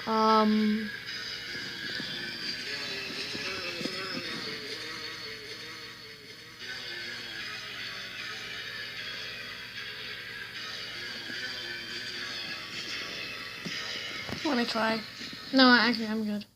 Um, Let me try. No, actually, I'm good.